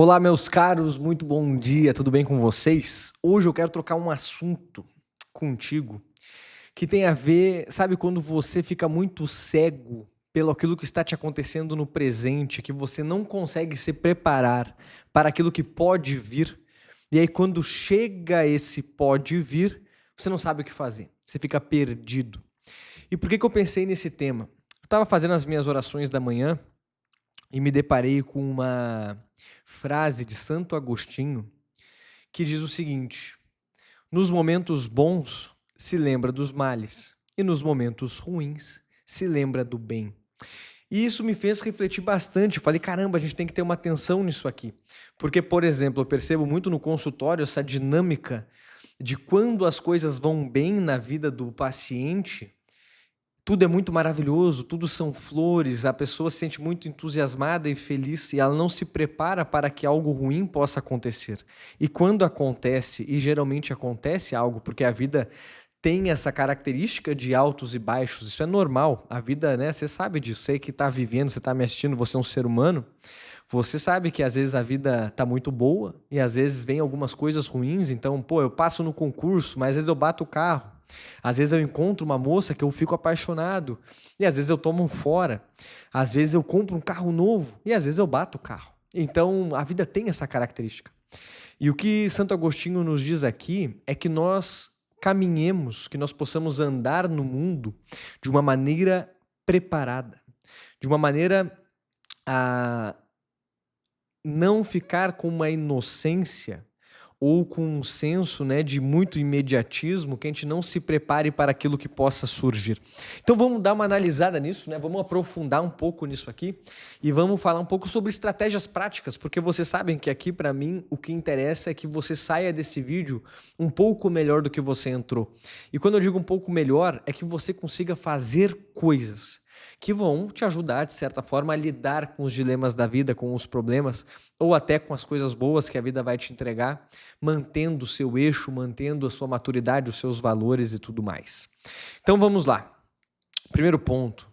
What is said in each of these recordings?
Olá, meus caros, muito bom dia, tudo bem com vocês? Hoje eu quero trocar um assunto contigo que tem a ver, sabe, quando você fica muito cego pelo aquilo que está te acontecendo no presente, que você não consegue se preparar para aquilo que pode vir, e aí quando chega esse pode vir, você não sabe o que fazer, você fica perdido. E por que que eu pensei nesse tema? Eu estava fazendo as minhas orações da manhã e me deparei com uma frase de Santo Agostinho que diz o seguinte: nos momentos bons se lembra dos males e nos momentos ruins se lembra do bem. E isso me fez refletir bastante. Eu falei, caramba, a gente tem que ter uma atenção nisso aqui. Porque, por exemplo, eu percebo muito no consultório essa dinâmica de quando as coisas vão bem na vida do paciente, tudo é muito maravilhoso, tudo são flores, a pessoa se sente muito entusiasmada e feliz e ela não se prepara para que algo ruim possa acontecer. E quando acontece, e geralmente acontece algo, porque a vida tem essa característica de altos e baixos, isso é normal, a vida, né, você sabe disso, você que está vivendo, você está me assistindo, você é um ser humano, você sabe que às vezes a vida está muito boa e às vezes vem algumas coisas ruins, então, pô, eu passo no concurso, mas às vezes eu bato o carro. Às vezes eu encontro uma moça que eu fico apaixonado e às vezes eu tomo um fora. Às vezes eu compro um carro novo e às vezes eu bato o carro. Então a vida tem essa característica. E o que Santo Agostinho nos diz aqui é que nós caminhemos, que nós possamos andar no mundo de uma maneira preparada, de uma maneira a não ficar com uma inocência ou com um senso, né, de muito imediatismo, que a gente não se prepare para aquilo que possa surgir. Então vamos dar uma analisada nisso, né? Vamos aprofundar um pouco nisso aqui e vamos falar um pouco sobre estratégias práticas, porque vocês sabem que aqui para mim o que interessa é que você saia desse vídeo um pouco melhor do que você entrou. E quando eu digo um pouco melhor, é que você consiga fazer coisas que vão te ajudar, de certa forma, a lidar com os dilemas da vida, com os problemas, ou até com as coisas boas que a vida vai te entregar, mantendo o seu eixo, mantendo a sua maturidade, os seus valores e tudo mais. Então vamos lá. Primeiro ponto.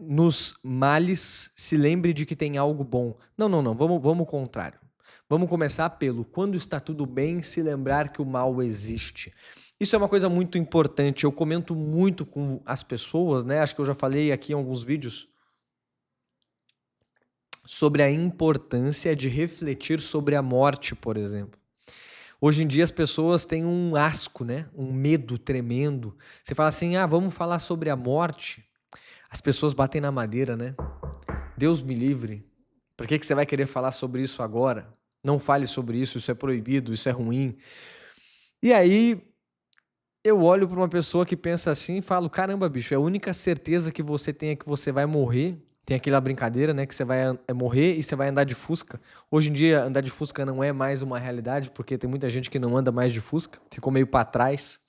Nos males, se lembre de que tem algo bom. Não, vamos ao contrário. Vamos começar pelo quando está tudo bem, se lembrar que o mal existe. Isso é uma coisa muito importante, eu comento muito com as pessoas, né? Acho que eu já falei aqui em alguns vídeos sobre a importância de refletir sobre a morte, por exemplo. Hoje em dia as pessoas têm um asco, né? Um medo tremendo. Você fala assim, vamos falar sobre a morte. As pessoas batem na madeira, né? Deus me livre. Por que você vai querer falar sobre isso agora? Não fale sobre isso, isso é proibido, isso é ruim. E aí eu olho para uma pessoa que pensa assim e falo, caramba, bicho, a única certeza que você tem é que você vai morrer. Tem aquela brincadeira, né, que você vai morrer e você vai andar de Fusca. Hoje em dia, andar de Fusca não é mais uma realidade, porque tem muita gente que não anda mais de Fusca, ficou meio para trás.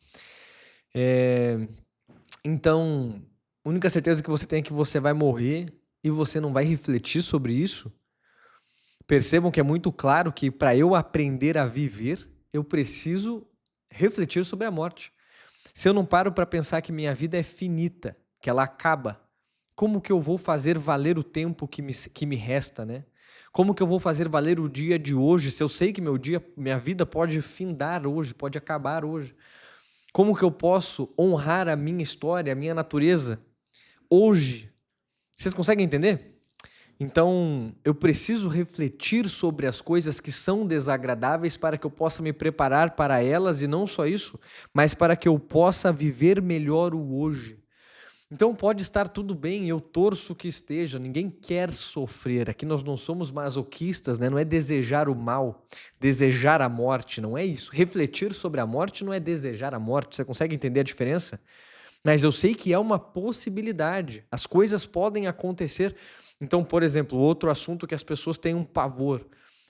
Então, a única certeza que você tem é que você vai morrer e você não vai refletir sobre isso. Percebam que é muito claro que para eu aprender a viver, eu preciso refletir sobre a morte. Se eu não paro para pensar que minha vida é finita, que ela acaba, como que eu vou fazer valer o tempo que me resta, né? Como que eu vou fazer valer o dia de hoje, se eu sei que minha vida pode findar hoje, pode acabar hoje? Como que eu posso honrar a minha história, a minha natureza hoje? Vocês conseguem entender? Então, eu preciso refletir sobre as coisas que são desagradáveis para que eu possa me preparar para elas, e não só isso, mas para que eu possa viver melhor o hoje. Então pode estar tudo bem, eu torço que esteja, ninguém quer sofrer, aqui nós não somos masoquistas, né? Não é desejar o mal, desejar a morte, não é isso. Refletir sobre a morte não é desejar a morte, você consegue entender a diferença? Mas eu sei que é uma possibilidade, as coisas podem acontecer. Então, por exemplo, outro assunto que as pessoas têm um pavor,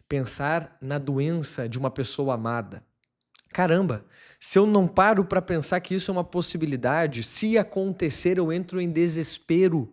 pensar na doença de uma pessoa amada. Caramba, se eu não paro para pensar que isso é uma possibilidade, se acontecer eu entro em desespero,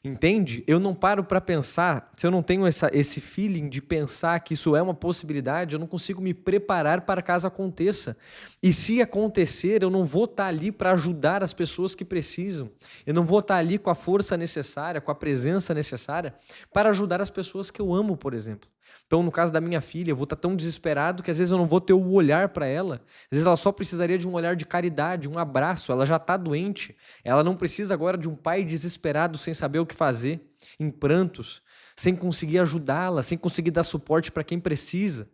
entende? Eu não paro para pensar, se eu não tenho esse feeling de pensar que isso é uma possibilidade, eu não consigo me preparar para caso aconteça. E se acontecer, eu não vou estar ali para ajudar as pessoas que precisam. Eu não vou estar ali com a força necessária, com a presença necessária para ajudar as pessoas que eu amo, por exemplo. Então, no caso da minha filha, eu vou estar tão desesperado que às vezes eu não vou ter o olhar para ela. Às vezes ela só precisaria de um olhar de caridade, um abraço. Ela já está doente. Ela não precisa agora de um pai desesperado sem saber o que fazer, em prantos, sem conseguir ajudá-la, sem conseguir dar suporte para quem precisa.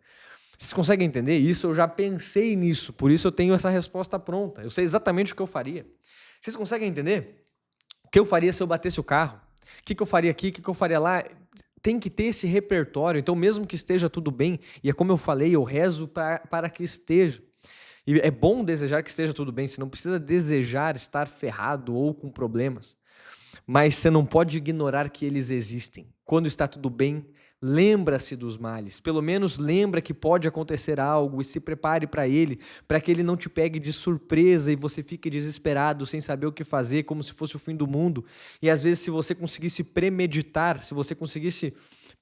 Vocês conseguem entender? Isso eu já pensei nisso, por isso eu tenho essa resposta pronta. Eu sei exatamente o que eu faria. Vocês conseguem entender? O que eu faria se eu batesse o carro? O que eu faria aqui? O que eu faria lá? Tem que ter esse repertório. Então, mesmo que esteja tudo bem, e é como eu falei, eu rezo para que esteja. E é bom desejar que esteja tudo bem, você não precisa desejar estar ferrado ou com problemas. Mas você não pode ignorar que eles existem. Quando está tudo bem, lembra-se dos males. Pelo menos lembra que pode acontecer algo e se prepare para que ele não te pegue de surpresa e você fique desesperado, sem saber o que fazer, como se fosse o fim do mundo. E às vezes, se você conseguisse premeditar, se você conseguisse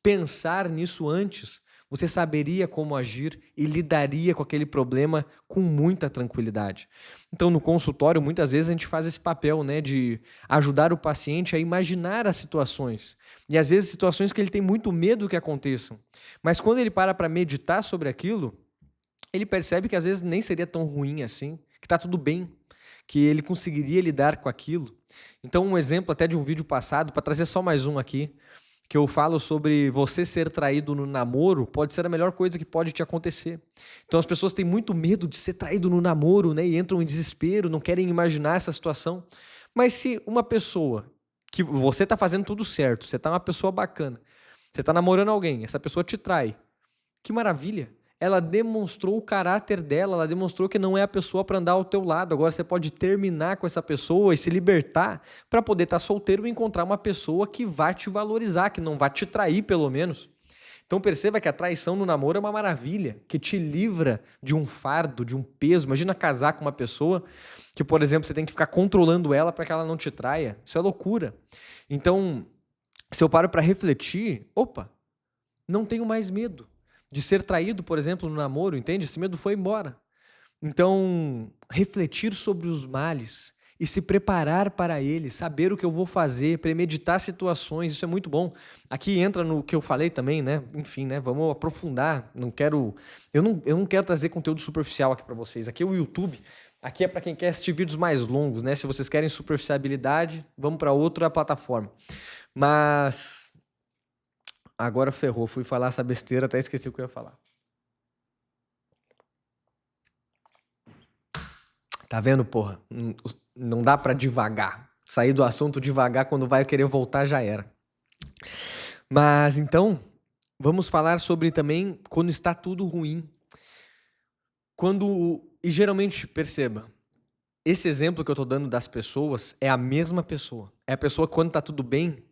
pensar nisso antes, você saberia como agir e lidaria com aquele problema com muita tranquilidade. Então, no consultório, muitas vezes a gente faz esse papel, né, de ajudar o paciente a imaginar as situações. E às vezes situações que ele tem muito medo que aconteçam. Mas quando ele para meditar sobre aquilo, ele percebe que às vezes nem seria tão ruim assim, que está tudo bem, que ele conseguiria lidar com aquilo. Então, um exemplo até de um vídeo passado, para trazer só mais um aqui, que eu falo sobre você ser traído no namoro, pode ser a melhor coisa que pode te acontecer. Então as pessoas têm muito medo de ser traído no namoro, né? E entram em desespero, não querem imaginar essa situação. Mas se uma pessoa, que você está fazendo tudo certo, você está uma pessoa bacana, você está namorando alguém, essa pessoa te trai, que maravilha! Ela demonstrou o caráter dela, ela demonstrou que não é a pessoa para andar ao teu lado. Agora você pode terminar com essa pessoa e se libertar para poder estar solteiro e encontrar uma pessoa que vai te valorizar, que não vai te trair pelo menos. Então perceba que a traição no namoro é uma maravilha, que te livra de um fardo, de um peso. Imagina casar com uma pessoa que, por exemplo, você tem que ficar controlando ela para que ela não te traia. Isso é loucura. Então, se eu paro para refletir, opa, não tenho mais medo de ser traído, por exemplo, no namoro, entende? Esse medo foi embora. Então, refletir sobre os males e se preparar para eles, saber o que eu vou fazer, premeditar situações, isso é muito bom. Aqui entra no que eu falei também, né? Enfim, né? Vamos aprofundar. Eu não quero trazer conteúdo superficial aqui para vocês. Aqui é o YouTube. Aqui é para quem quer assistir vídeos mais longos, né? Se vocês querem superficialidade, vamos para outra plataforma. Mas agora ferrou, fui falar essa besteira, até esqueci o que eu ia falar. Tá vendo, porra? Não dá pra divagar. Sair do assunto devagar, quando vai querer voltar, já era. Mas então, vamos falar sobre também quando está tudo ruim. E geralmente, perceba, esse exemplo que eu tô dando das pessoas é a mesma pessoa. É a pessoa que quando tá tudo bem,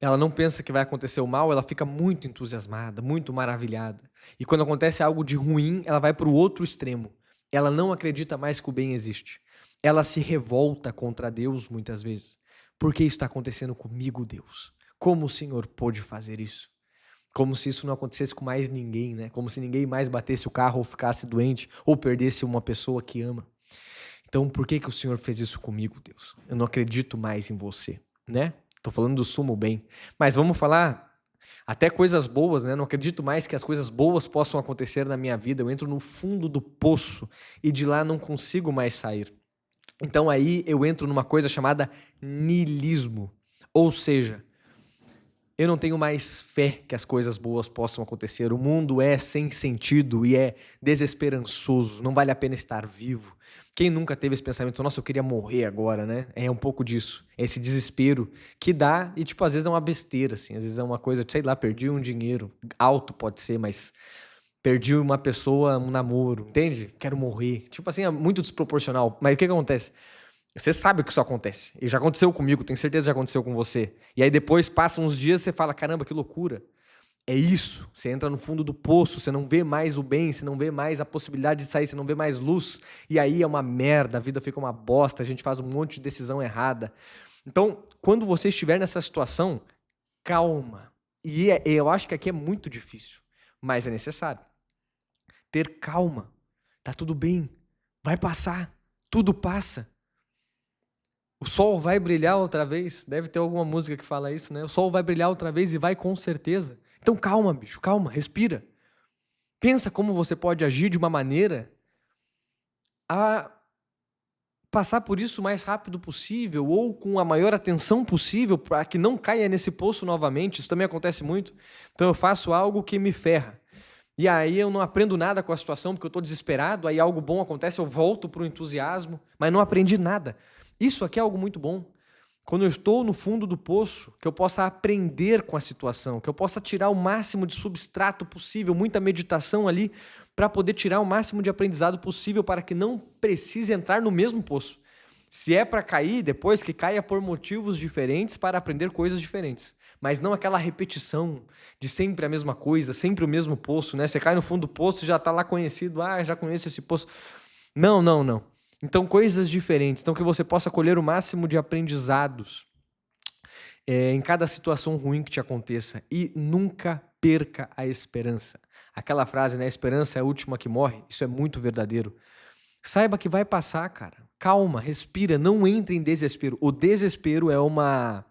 ela não pensa que vai acontecer o mal, ela fica muito entusiasmada, muito maravilhada. E quando acontece algo de ruim, ela vai para o outro extremo. Ela não acredita mais que o bem existe. Ela se revolta contra Deus muitas vezes. Por que isso está acontecendo comigo, Deus? Como o Senhor pôde fazer isso? Como se isso não acontecesse com mais ninguém, né? Como se ninguém mais batesse o carro ou ficasse doente ou perdesse uma pessoa que ama. Então, por que o Senhor fez isso comigo, Deus? Eu não acredito mais em você, né? Tô falando do sumo bem. Mas vamos falar até coisas boas, né? Não acredito mais que as coisas boas possam acontecer na minha vida. Eu entro no fundo do poço e de lá não consigo mais sair. Então aí eu entro numa coisa chamada niilismo. Ou seja, eu não tenho mais fé que as coisas boas possam acontecer. O mundo é sem sentido e é desesperançoso. Não vale a pena estar vivo. Quem nunca teve esse pensamento, nossa, eu queria morrer agora, né? É um pouco disso. É esse desespero que dá e, tipo, às vezes é uma besteira, assim. Às vezes é uma coisa, sei lá, perdi um dinheiro. Alto pode ser, mas perdi uma pessoa, um namoro, entende? Quero morrer. Tipo assim, é muito desproporcional. Mas o que acontece? Você sabe que isso acontece. E já aconteceu comigo, tenho certeza que já aconteceu com você. E aí depois, passam uns dias, você fala, caramba, que loucura. É isso, você entra no fundo do poço, você não vê mais o bem, você não vê mais a possibilidade de sair, você não vê mais luz, e aí é uma merda, a vida fica uma bosta, a gente faz um monte de decisão errada. Então, quando você estiver nessa situação, calma. E eu acho que aqui é muito difícil, mas é necessário. Ter calma, tá tudo bem, vai passar, tudo passa. O sol vai brilhar outra vez, deve ter alguma música que fala isso, né? O sol vai brilhar outra vez e vai com certeza. Então calma, bicho, calma, respira. Pensa como você pode agir de uma maneira a passar por isso o mais rápido possível ou com a maior atenção possível para que não caia nesse poço novamente. Isso também acontece muito. Então eu faço algo que me ferra. E aí eu não aprendo nada com a situação porque eu estou desesperado, aí algo bom acontece, eu volto para o entusiasmo, mas não aprendi nada. Isso aqui é algo muito bom. Quando eu estou no fundo do poço, que eu possa aprender com a situação, que eu possa tirar o máximo de substrato possível, muita meditação ali, para poder tirar o máximo de aprendizado possível para que não precise entrar no mesmo poço. Se é para cair, depois que caia por motivos diferentes para aprender coisas diferentes. Mas não aquela repetição de sempre a mesma coisa, sempre o mesmo poço, né? Você cai no fundo do poço e já está lá conhecido, já conheço esse poço. Não, não, não. Então, coisas diferentes. Então, que você possa colher o máximo de aprendizados em cada situação ruim que te aconteça. E nunca perca a esperança. Aquela frase, né? A esperança é a última que morre. Isso é muito verdadeiro. Saiba que vai passar, cara. Calma, respira, não entre em desespero. O desespero é uma...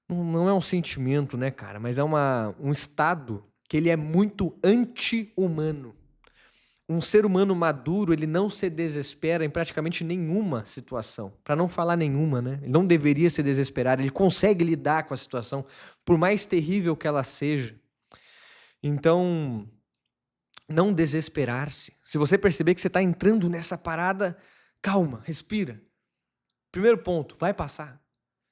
Não é um sentimento, né, cara? Mas é um estado que ele é muito anti-humano. Um ser humano maduro, ele não se desespera em praticamente nenhuma situação. Para não falar nenhuma, né? Ele não deveria se desesperar, ele consegue lidar com a situação, por mais terrível que ela seja. Então, não desesperar-se. Se você perceber que você está entrando nessa parada, calma, respira. Primeiro ponto, vai passar.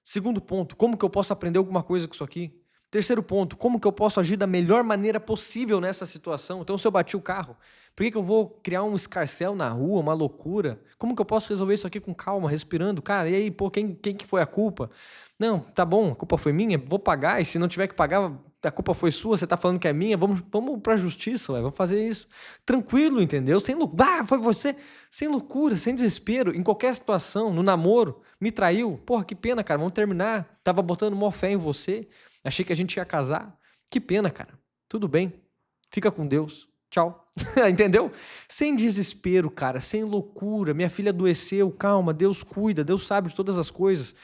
Segundo ponto, como que eu posso aprender alguma coisa com isso aqui? Terceiro ponto, como que eu posso agir da melhor maneira possível nessa situação? Então, se eu bati o carro, por que eu vou criar um escarcéu na rua, uma loucura? Como que eu posso resolver isso aqui com calma, respirando? Cara, e aí, pô, quem que foi a culpa? Não, tá bom, a culpa foi minha, vou pagar, e se não tiver que pagar, a culpa foi sua, você tá falando que é minha, vamos pra justiça, ué, vamos fazer isso. Tranquilo, entendeu? Sem loucura, foi você, sem loucura, sem desespero, em qualquer situação, no namoro, me traiu, porra, que pena, cara, vamos terminar, tava botando mó fé em você, achei que a gente ia casar, que pena, cara, tudo bem, fica com Deus, tchau, entendeu? Sem desespero, cara, sem loucura, minha filha adoeceu, calma, Deus cuida, Deus sabe de todas as coisas.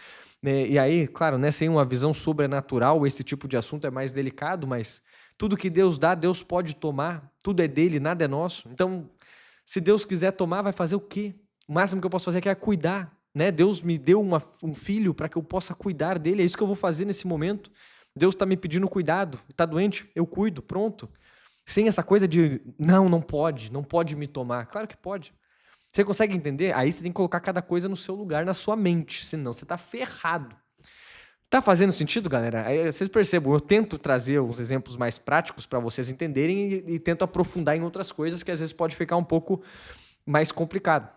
E aí, claro, né, sem uma visão sobrenatural, esse tipo de assunto é mais delicado, mas tudo que Deus dá, Deus pode tomar, tudo é dele, nada é nosso. Então, se Deus quiser tomar, vai fazer o quê? O máximo que eu posso fazer aqui é cuidar, né? Deus me deu um filho para que eu possa cuidar dele, é isso que eu vou fazer nesse momento. Deus está me pedindo cuidado, está doente, eu cuido, pronto. Sem essa coisa de, não pode me tomar. Claro que pode. Você consegue entender? Aí você tem que colocar cada coisa no seu lugar, na sua mente, senão você tá ferrado. Tá fazendo sentido, galera? Aí vocês percebam, eu tento trazer os exemplos mais práticos para vocês entenderem e tento aprofundar em outras coisas que às vezes pode ficar um pouco mais complicado.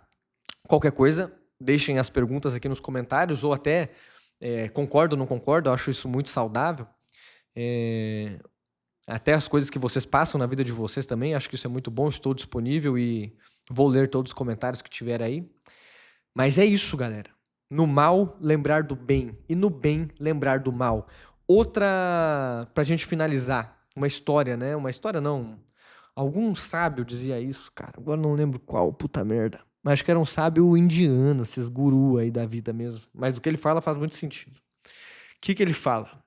Qualquer coisa, deixem as perguntas aqui nos comentários ou até concordo ou não concordo, eu acho isso muito saudável. Até as coisas que vocês passam na vida de vocês também, acho que isso é muito bom, estou disponível e vou ler todos os comentários que tiver aí. Mas é isso, galera. No mal, lembrar do bem. E no bem, lembrar do mal. Outra, pra gente finalizar, uma história, né? Uma história não. Algum sábio dizia isso, cara. Agora não lembro qual, puta merda. Mas acho que era um sábio indiano, esses gurus aí da vida mesmo. Mas do que ele fala faz muito sentido. O que ele fala?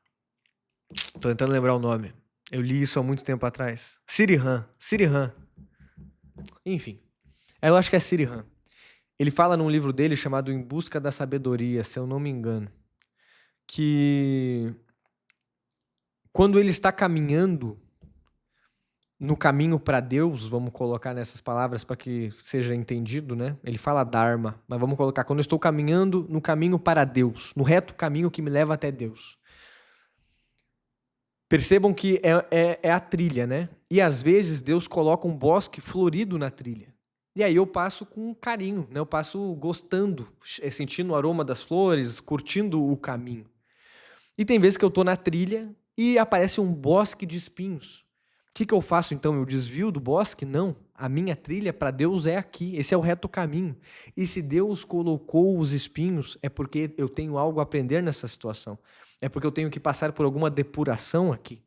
Tô tentando lembrar o nome. Eu li isso há muito tempo atrás. Sirihan. Enfim. Eu acho que é Sirihan. Ele fala num livro dele chamado Em Busca da Sabedoria, se eu não me engano, que quando ele está caminhando no caminho para Deus, vamos colocar nessas palavras para que seja entendido, né? Ele fala Dharma, mas vamos colocar quando eu estou caminhando no caminho para Deus, no reto caminho que me leva até Deus. Percebam que é a trilha, né? E às vezes Deus coloca um bosque florido na trilha. E aí eu passo com carinho, né? Eu passo gostando, sentindo o aroma das flores, curtindo o caminho. E tem vezes que eu tô na trilha e aparece um bosque de espinhos. O que eu faço então? Eu desvio do bosque? Não. A minha trilha para Deus é aqui. Esse é o reto caminho. E se Deus colocou os espinhos, é porque eu tenho algo a aprender nessa situação. É porque eu tenho que passar por alguma depuração aqui.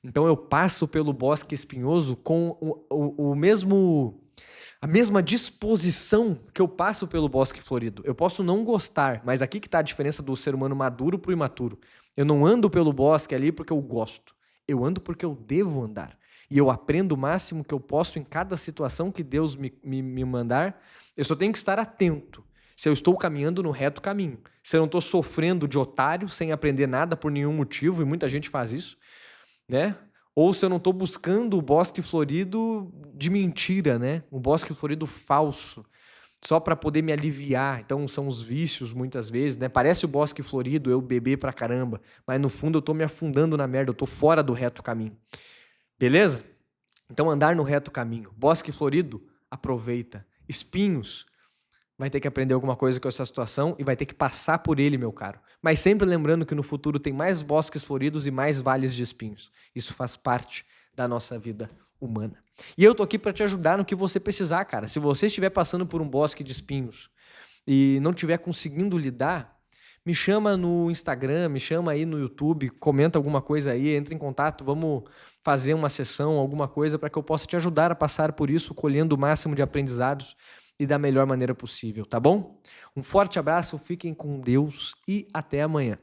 Então eu passo pelo bosque espinhoso com a mesma disposição que eu passo pelo bosque florido. Eu posso não gostar, mas aqui que está a diferença do ser humano maduro para o imaturo. Eu não ando pelo bosque ali porque eu gosto. Eu ando porque eu devo andar. E eu aprendo o máximo que eu posso em cada situação que Deus me mandar. Eu só tenho que estar atento se eu estou caminhando no reto caminho. Se eu não estou sofrendo de otário, sem aprender nada por nenhum motivo, e muita gente faz isso, né? Ou se eu não estou buscando o bosque florido de mentira, né? Um bosque florido falso, só para poder me aliviar. Então são os vícios muitas vezes, né? Parece o bosque florido, eu beber pra caramba, mas no fundo eu tô me afundando na merda, eu tô fora do reto caminho. Beleza? Então andar no reto caminho. Bosque florido, aproveita. Espinhos, vai ter que aprender alguma coisa com essa situação e vai ter que passar por ele, meu caro. Mas sempre lembrando que no futuro tem mais bosques floridos e mais vales de espinhos. Isso faz parte da nossa vida humana. E eu tô aqui para te ajudar no que você precisar, cara. Se você estiver passando por um bosque de espinhos e não estiver conseguindo lidar, me chama no Instagram, me chama aí no YouTube, comenta alguma coisa aí, entra em contato, vamos fazer uma sessão, alguma coisa para que eu possa te ajudar a passar por isso, colhendo o máximo de aprendizados e da melhor maneira possível, tá bom? Um forte abraço, fiquem com Deus e até amanhã.